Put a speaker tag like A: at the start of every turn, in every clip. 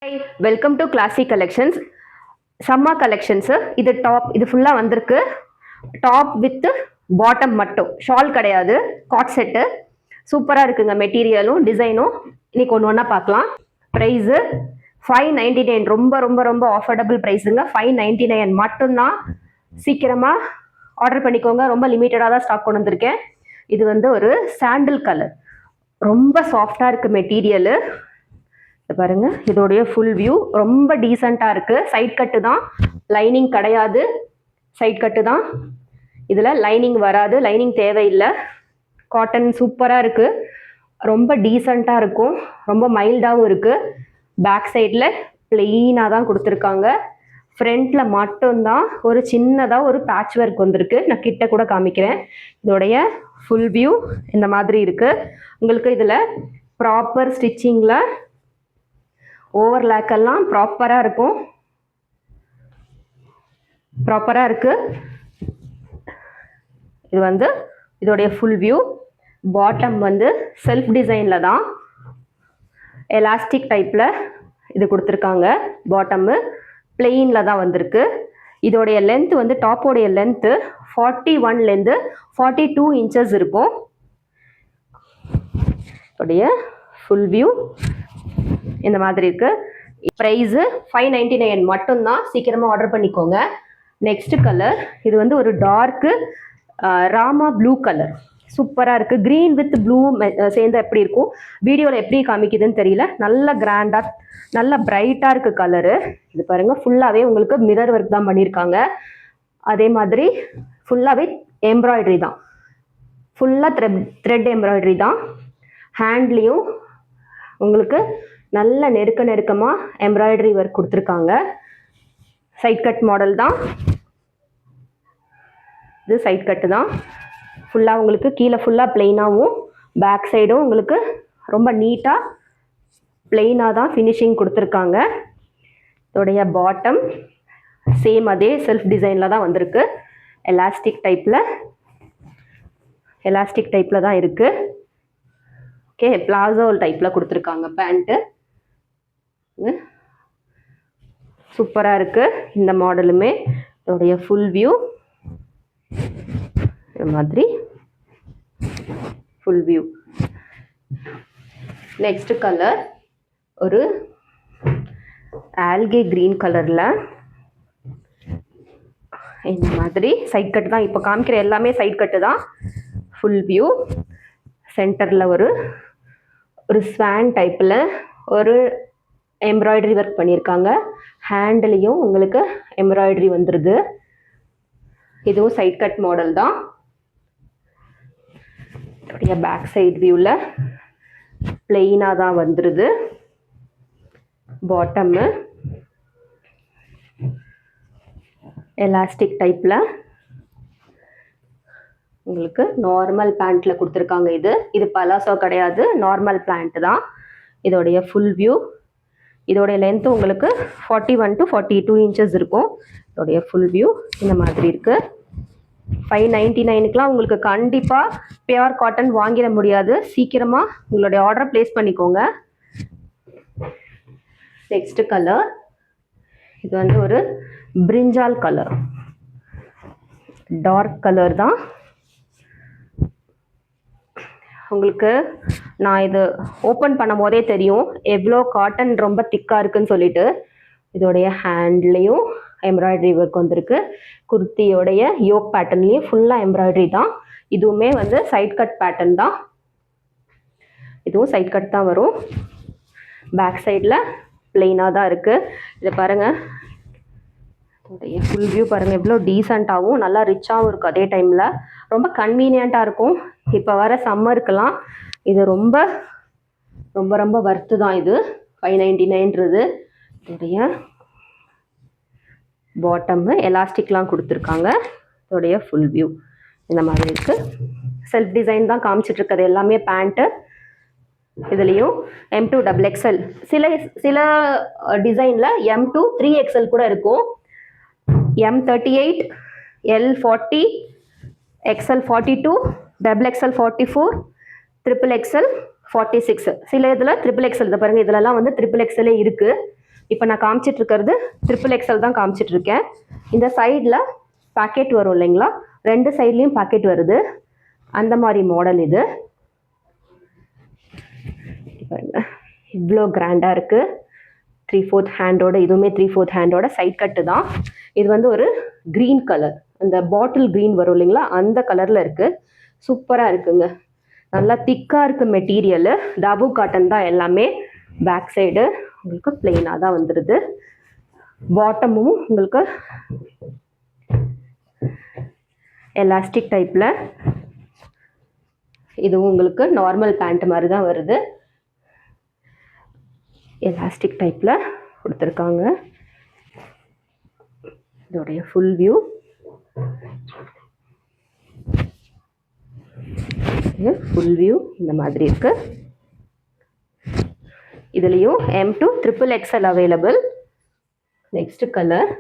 A: Hi, welcome to Classic Collections. Summer collections. இது top, இது ஃபுல்லா வந்திருக்கு. டாப் வித் பாட்டம் மட்டும், ஷால் கிடையாது. காட் செட்டு சூப்பரா இருக்குங்க. மெட்டீரியலும் டிசைனும் இன்னைக்கு ஒன்று ஒன்றா பார்க்கலாம். ப்ரைஸு 599, ரொம்ப ரொம்ப ரொம்ப ஆஃபர்டபுள் ப்ரைஸுங்க. 599 மட்டும்தான். சீக்கிரமா ஆர்டர் பண்ணிக்கோங்க. ரொம்ப லிமிட்டடாக தான் ஸ்டாக் கொண்டு வந்திருக்கேன். இது வந்து ஒரு சாண்டில் கலர், ரொம்ப சாஃப்டா இருக்கு மெட்டீரியலு. பாருங்க, இதோடைய ஃபுல் வியூ ரொம்ப டீசெண்டா இருக்கு. சைட் கட்டு தான், லைனிங் கிடையாது. சைட் கட்டு தான், இதுல லைனிங் வராது, லைனிங் தேவையில்லை. காட்டன் சூப்பரா இருக்கு, ரொம்ப டீசெண்டா இருக்கும், ரொம்ப மைல்டாகவும் இருக்கு. பேக் சைடில் பிளெயினாக தான் கொடுத்துருக்காங்க. ஃப்ரண்ட்ல மட்டும்தான் ஒரு சின்னதாக ஒரு பேட்ச் ஒர்க் வந்திருக்கு. நான் கிட்ட கூட காமிக்கிறேன். இதோடைய ஃபுல் வியூ இந்த மாதிரி இருக்கு. உங்களுக்கு இதில் ப்ராப்பர் ஸ்டிச்சிங்கில் ஓவர்லாக் எல்லாம் ப்ராப்பராக இருக்கும், ப்ராப்பராக இருக்கு. இது வந்து இதோடைய ஃபுல் வியூ. பாட்டம் வந்து செல்ஃப் டிசைனில் தான், எலாஸ்டிக் டைப்பில் இது கொடுத்துருக்காங்க. பாட்டம்மு பிளெயினில் தான் வந்திருக்கு. இதோடைய லென்த் வந்து, டாப்போடைய லென்த்து 41லேருந்து 42 இன்ச்சஸ் இருக்கும். இதோடைய ஃபுல் வியூ இந்த மாதிரி இருக்கு. ப்ரைஸு 599 மட்டும்தான். சீக்கிரமாக ஆர்டர் பண்ணிக்கோங்க. நெக்ஸ்ட் கலர், இது வந்து ஒரு டார்க்கு ராமா ப்ளூ கலர், சூப்பராக இருக்குது. க்ரீன் வித் ப்ளூ சேர்ந்து எப்படி இருக்கும், வீடியோவில் எப்படி காமிக்குதுன்னு தெரியல. நல்ல கிராண்டாக, நல்ல பிரைட்டாக இருக்குது கலரு. இது பாருங்கள், ஃபுல்லாகவே உங்களுக்கு மிரர் ஒர்க் தான் பண்ணியிருக்காங்க. அதே மாதிரி ஃபுல்லாகவே எம்ப்ராய்டரி தான், ஃபுல்லாக த்ரெட் எம்ப்ராய்டரி தான். ஹேண்ட்லேயும் உங்களுக்கு நல்ல நெருக்கமாக எம்ப்ராய்டரி ஒர்க் கொடுத்துருக்காங்க. சைட் கட் மாடல் தான் இது, சைட் கட்டு தான். ஃபுல்லாக உங்களுக்கு கீழே ஃபுல்லாக பிளெயினாகவும், பேக் சைடும் உங்களுக்கு ரொம்ப நீட்டாக பிளெயினாக தான் ஃபினிஷிங் கொடுத்துருக்காங்க. இதோடைய பாட்டம் சேம் அதே செல்ஃப் டிசைனில் தான் வந்திருக்கு. எலாஸ்டிக் டைப்பில் தான் இருக்குது. ஓகே, பிளாசோ டைப்பில் கொடுத்துருக்காங்க பேண்ட்டு. சூப்பராக இருக்குது இந்த மாடலுமே. இதோடைய ஃபுல் வியூ இந்த மாதிரி ஃபுல் வியூ. நெக்ஸ்ட் கலர் ஒரு ஆல்கே கிரீன் கலரில் இந்த மாதிரி சைட் கட்டு தான். இப்போ காமிக்கிற எல்லாமே சைட் கட்டு தான். Full view. சென்டரில் ஒரு ஸ்வான் டைப்பில் ஒரு எம்ப்ராய்டரி ஒர்க் பண்ணியிருக்காங்க. ஹேண்ட்லேயும் உங்களுக்கு எம்ப்ராய்டரி வந்துடுது. இதுவும் சைட் கட் மாடல் தான். பேக் சைட் வியூவில் பிளெயினாக தான் வந்துடுது. பாட்டம்மு எலாஸ்டிக் டைப்பில் உங்களுக்கு நார்மல் பேண்ட்டில் கொடுத்துருக்காங்க. இது பலாசோ கிடையாது, நார்மல் பேண்ட் தான். இதோடைய ஃபுல் வியூ. இதோடைய லென்த்து உங்களுக்கு 41 to 42 இன்ச்சஸ் இருக்கும். இதோடைய ஃபுல் வியூ இந்த மாதிரி இருக்குது. 599க்குலாம் உங்களுக்கு கண்டிப்பாக பியூர் காட்டன் வாங்கிட முடியாது. சீக்கிரமாக உங்களுடைய ஆர்டர் ப்ளேஸ் பண்ணிக்கோங்க. நெக்ஸ்ட் கலர், இது வந்து ஒரு பிரிஞ்சால் கலர், டார்க் கலர் தான். உங்களுக்கு நான் இது ஓப்பன் பண்ணும் போதே தெரியும் எவ்வளோ காட்டன் ரொம்ப திக்காக இருக்குன்னு சொல்லிட்டு. இதோடைய ஹேண்ட்லேயும் எம்ப்ராய்டரி ஒர்க் வந்திருக்கு. குர்த்தியோடைய யோக் பேட்டர்ன்லேயும் ஃபுல்லாக எம்ப்ராய்டரி தான். இதுவுமே வந்து சைட் கட் பேட்டர்ன் தான். இதுவும் சைட் கட் தான் வரும். பேக் சைடில் பிளெயினாக தான் இருக்குது. இதை பாருங்கள், இதோடைய ஃபுல் வியூ பாருங்கள், எவ்வளோ டீசெண்டாகவும் நல்லா ரிச்சாகவும் இருக்கும். அதே டைமில் ரொம்ப கன்வீனியண்ட்டாக இருக்கும். இப்போ வர சம்மருக்கெல்லாம் இது ரொம்ப ரொம்ப ரொம்ப வர்த்து தான். இது 599ன்றது. இதோடைய பாட்டம்மு எலாஸ்டிக்லாம் கொடுத்துருக்காங்க. இதோடைய ஃபுல் வியூ இந்த மாதிரி இருக்குது. செல்ஃப் டிசைன் தான் காமிச்சிட்ருக்கிறது எல்லாமே பேண்ட்டு. இதுலேயும் M2 XXL, சில டிசைனில் M2 3XL கூட இருக்கும். M38, L40, XL42, XXL 44, XXL 46. சில இதில் XXL, இதை பாருங்கள், இதிலலாம் வந்து XXL இருக்குது. இப்போ நான் காமிச்சிட்டு இருக்கிறது XXL தான் காமிச்சிட்டு இருக்கேன். இந்த சைடில் பாக்கெட் வரும் இல்லைங்களா, 2 சைட்லேயும் பாக்கெட் வருது, அந்த மாதிரி மாடல் இது. இவ்வளோ கிராண்டாக இருக்குது. 3/4 ஹேண்டோட, இதுவுமே 3/4 ஹேண்டோட சைட் கட்டு தான். இது வந்து ஒரு க்ரீன் கலர், அந்த பாட்டில் க்ரீன் வரும் இல்லைங்களா, அந்த கலரில் இருக்குது. சூப்பராக இருக்குங்க. நல்லா திக்காக இருக்குது மெட்டீரியலு. தாபு காட்டன் தான் எல்லாமே. பேக் சைடு உங்களுக்கு பிளெயினாக தான் வந்துடுது. பாட்டமும் உங்களுக்கு எலாஸ்டிக் டைப்பில், இதுவும் உங்களுக்கு நார்மல் பேண்ட் மாதிரி தான் வருது. எலாஸ்டிக் டைப்பில் கொடுத்துருக்காங்க. இதோடைய ஃபுல் வியூ. ஃபுல் வியூ இந்த மாதிரி இருக்கு. இதுலேயும் M to XXL available. Next colour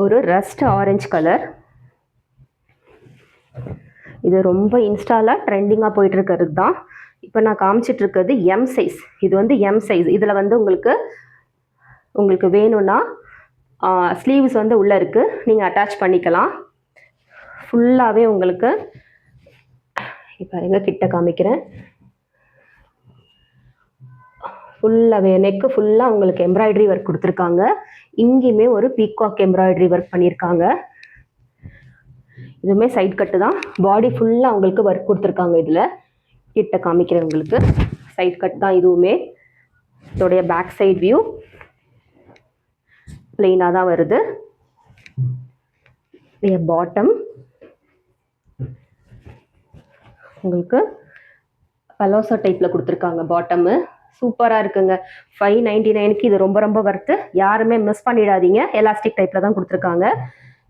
A: ஒரு ரஸ்ட் ஆரஞ்சு கலர். இது ரொம்ப இன்ஸ்டாவில் ட்ரெண்டிங்காக போயிட்டு இருக்கிறது தான். இப்போ நான் காமிச்சிட்டு இருக்கிறது M சைஸ். இது வந்து M சைஸ். இதில் வந்து உங்களுக்கு வேணும்னா ஸ்லீவ்ஸ் வந்து உள்ளே இருக்குது, நீங்கள் அட்டாச் பண்ணிக்கலாம். ஃபுல்லாகவே உங்களுக்கு இப்போ எங்கே கிட்ட காமிக்கிறேன். ஃபுல்லாகவே நெக்கு ஃபுல்லாக உங்களுக்கு எம்ப்ராய்டரி ஒர்க் கொடுத்துருக்காங்க. இங்கேயுமே ஒரு பீகாக் எம்ப்ராய்டரி ஒர்க் பண்ணியிருக்காங்க. இதுவுமே சைட் கட்டு தான். பாடி ஃபுல்லாக உங்களுக்கு ஒர்க் கொடுத்துருக்காங்க. இதில் கிட்ட காமிக்கிறேன் உங்களுக்கு. சைட் கட் தான் இதுவுமே. இதோடைய பேக் சைட் வியூ பிளெயினாக தான் வருது. பாட்டம் உங்களுக்கு பலோசா டைப்பில் கொடுத்துருக்காங்க. பாட்டமு சூப்பராக இருக்குங்க. 599க்கு இது ரொம்ப ரொம்ப வர்த்து. யாருமே மிஸ் பண்ணிடாதீங்க. எலாஸ்டிக் டைப்பில் தான் கொடுத்துருக்காங்க.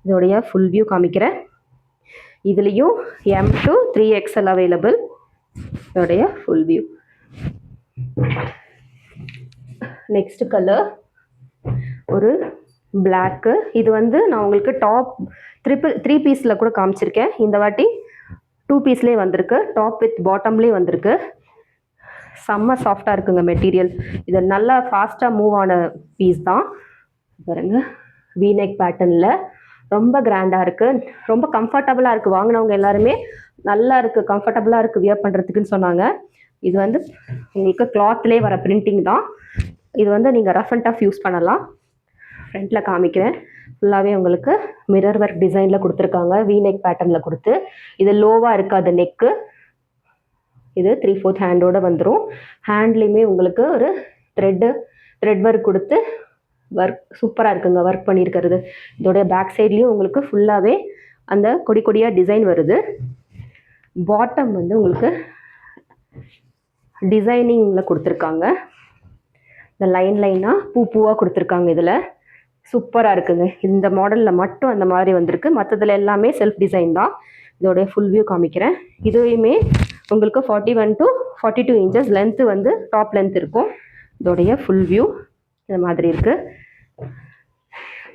A: இதோடைய ஃபுல் வியூ காமிக்கிறேன். இதுலேயும் M to 3XL அவைலபிள். இதோடைய ஃபுல் வியூ. நெக்ஸ்ட் கலர் ஒரு பிளாக்கு. இது வந்து நான் உங்களுக்கு டாப் 3 பீஸில் கூட காமிச்சிருக்கேன். இந்த வாட்டி 2 பீஸ்லேயே வந்திருக்கு. டாப் வித் பாட்டம்லேயே வந்திருக்கு. செம்ம சாஃப்டாக இருக்குங்க மெட்டீரியல். இது நல்லா ஃபாஸ்ட்டாக மூவ் ஆன பீஸ் தான். பாருங்க, வீநெக் பேட்டர்னில் ரொம்ப கிராண்டாக இருக்குது. ரொம்ப கம்ஃபர்டபுளாக இருக்குது. வாங்கினவங்க எல்லாருமே நல்லா இருக்குது, கம்ஃபர்டபுளாக இருக்குது வியர் பண்ணுறதுக்குன்னு சொன்னாங்க. இது வந்து உங்களுக்கு கிளாத்லேயே வர பிரிண்டிங் தான். இது வந்து நீங்கள் ரஃப் அண்ட் டஃப் யூஸ் பண்ணலாம். ஃப்ரண்ட்டில் காமிக்கிறேன். ஃபுல்லாகவே உங்களுக்கு மிரர் ஒர்க் டிசைனில் கொடுத்துருக்காங்க. வீநெக் பேட்டர்னில் கொடுத்து, இது லோவாக இருக்காது நெக்கு. இது 3/4 ஹேண்டோடு வந்துடும். ஹேண்ட்லேயுமே உங்களுக்கு ஒரு த்ரெட் ஒர்க் கொடுத்து ஒர்க் சூப்பராக இருக்குங்க ஒர்க் பண்ணியிருக்கிறது. இதோடைய பேக் சைட்லேயும் உங்களுக்கு ஃபுல்லாகவே அந்த கொடியாக டிசைன் வருது. பாட்டம் வந்து உங்களுக்கு டிசைனிங்கில் கொடுத்துருக்காங்க. இந்த லைனாக பூவாக கொடுத்துருக்காங்க. இதில் சூப்பராக இருக்குங்க. இந்த மாடலில் மட்டும் அந்த மாதிரி வந்திருக்கு. மற்றதில் எல்லாமே செல்ஃப் டிசைன் தான். இதோடைய ஃபுல் வியூ காமிக்கிறேன். இதுவுமே உங்களுக்கு 41 to 42 இன்ச்சஸ் லென்த்து வந்து டாப் லென்த் இருக்கும். இதோடைய ஃபுல் வியூ இந்த மாதிரி இருக்குது.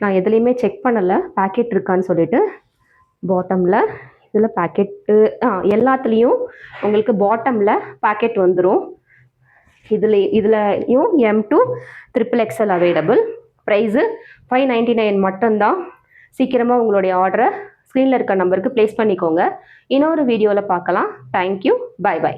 A: நான் எதுலேயுமே செக் பண்ணலை பேக்கெட் இருக்கான்னு சொல்லிட்டு. பாட்டமில் இதில் பேக்கெட்டு எல்லாத்துலேயும் உங்களுக்கு பாட்டமில் பேக்கெட் வந்துடும். இதுலையும் M to XXL available. Price 599 மட்டும்தான். சீக்கிரமாக உங்களுடைய ஆர்டரை ஸ்க்ரீனில் இருக்க நம்பருக்கு ப்ளேஸ் பண்ணிக்கோங்க. இன்னொரு வீடியோவில் பார்க்கலாம். தேங்க்யூ. பை.